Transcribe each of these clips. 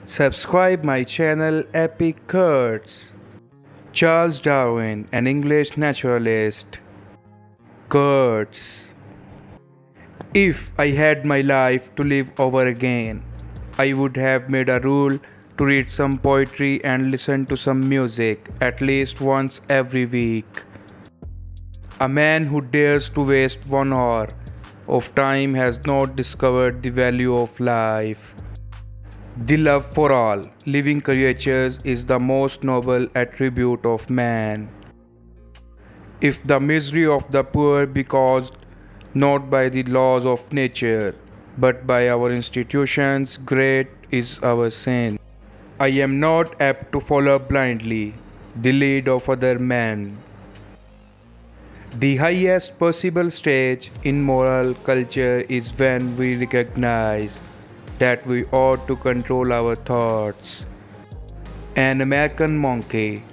Subscribe my channel Epic Curds. Charles Darwin, an English naturalist. Curds. If I had my life to live over again, I would have made a rule to read some poetry and listen to some music at least once every week. A man who dares to waste 1 hour of time has not discovered the value of life. The love for all living creatures is the most noble attribute of man. If the misery of the poor be caused not by the laws of nature, but by our institutions, great is our sin. I am not apt to follow blindly the lead of other men. The highest possible stage in moral culture is when we recognize that we ought to control our thoughts. An American monkey,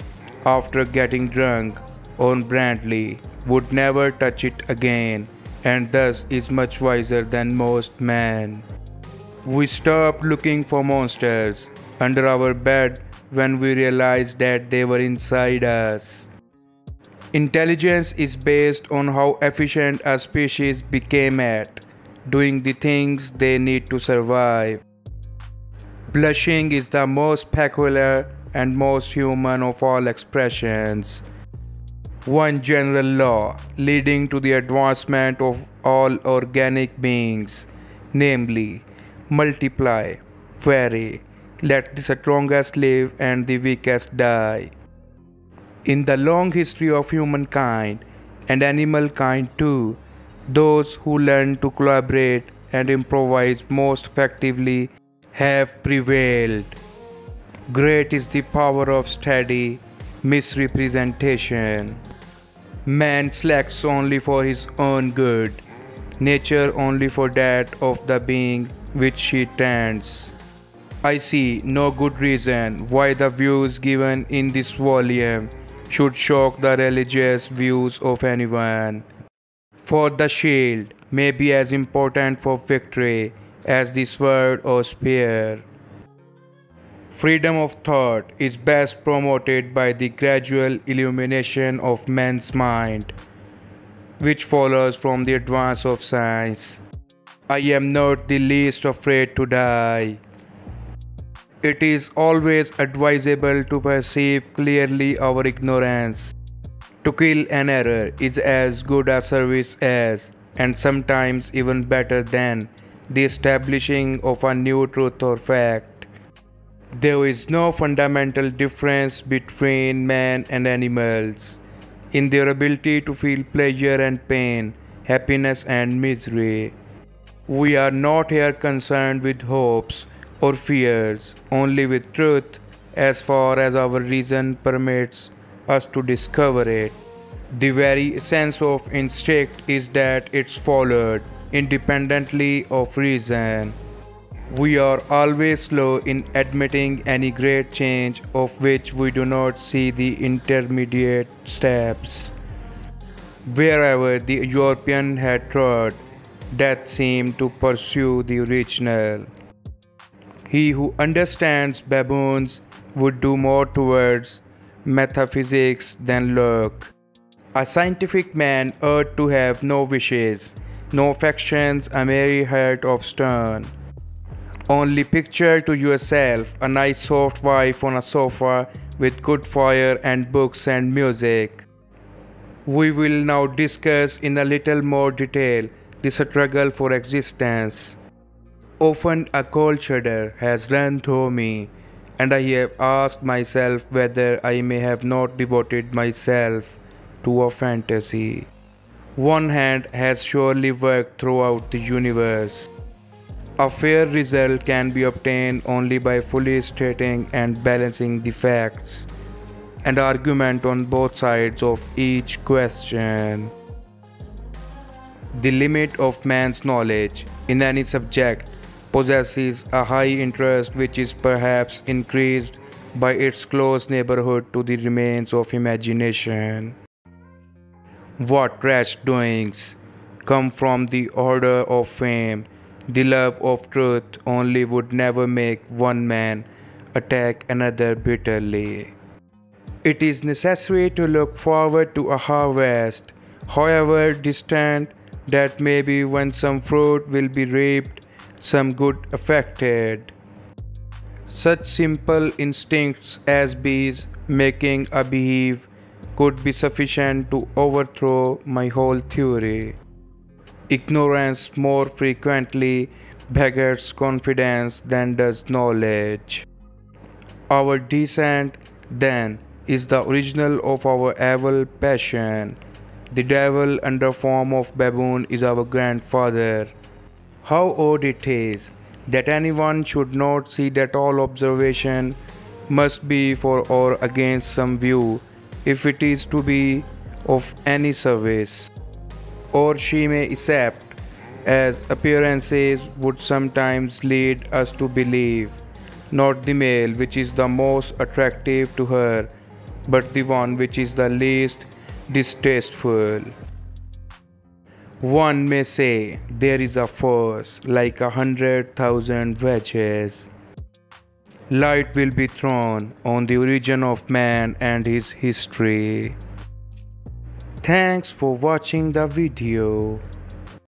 after getting drunk on brandy, would never touch it again, and thus is much wiser than most men. We stop looking for monsters under our bed when we realize that they were inside us. Intelligence is based on how efficient a species became at doing the things they need to survive. Blushing is the most peculiar and most human of all expressions. One general law leading to the advancement of all organic beings, namely, multiply, vary, let the strongest live and the weakest die. In the long history of humankind and animal kind too, those who learn to collaborate and improvise most effectively have prevailed. Great is the power of steady misrepresentation. Man selects only for his own good, nature only for that of the being which she tends. I see no good reason why the views given in this volume should shock the religious views of anyone. For the shield may be as important for victory as the sword or spear. Freedom of thought is best promoted by the gradual illumination of man's mind, which follows from the advance of science. I am not the least afraid to die. It is always advisable to perceive clearly our ignorance. To kill an error is as good a service as, and sometimes even better than, the establishing of a new truth or fact. There is no fundamental difference between man and animals in their ability to feel pleasure and pain, happiness and misery. We are not here concerned with hopes or fears, only with truth as far as our reason permits us to discover it. The very essence of instinct is that it's followed independently of reason. We are always slow in admitting any great change of which we do not see the intermediate steps. Wherever the European had trod, death seemed to pursue the original. He who understands baboons would do more towards metaphysics than Locke. A scientific man ought to have no wishes, no affections, a merry heart of stone. Only picture to yourself a nice soft wife on a sofa with good fire and books and music. We will now discuss in a little more detail the struggle for existence. Often a cold shudder has run through me, and I have asked myself whether I may have not devoted myself to a fantasy. One hand has surely worked throughout the universe. A fair result can be obtained only by fully stating and balancing the facts and argument on both sides of each question. The limit of man's knowledge in any subject possesses a high interest which is perhaps increased by its close neighborhood to the remains of imagination. What rash doings come from the order of fame, the love of truth only would never make one man attack another bitterly. It is necessary to look forward to a harvest, however distant that may be, when some fruit will be reaped, some good affected. Such simple instincts as bees making a beehive could be sufficient to overthrow my whole theory. Ignorance more frequently begets confidence than does knowledge. Our descent, then, is the original of our evil passion. The devil under form of baboon is our grandfather. How odd it is that anyone should not see that all observation must be for or against some view, if it is to be of any service. Or she may accept, as appearances would sometimes lead us to believe, not the male which is the most attractive to her, but the one which is the least distasteful. One may say there is a force like 100,000 wedges. Light will be thrown on the origin of man and his history. Thanks for watching the video.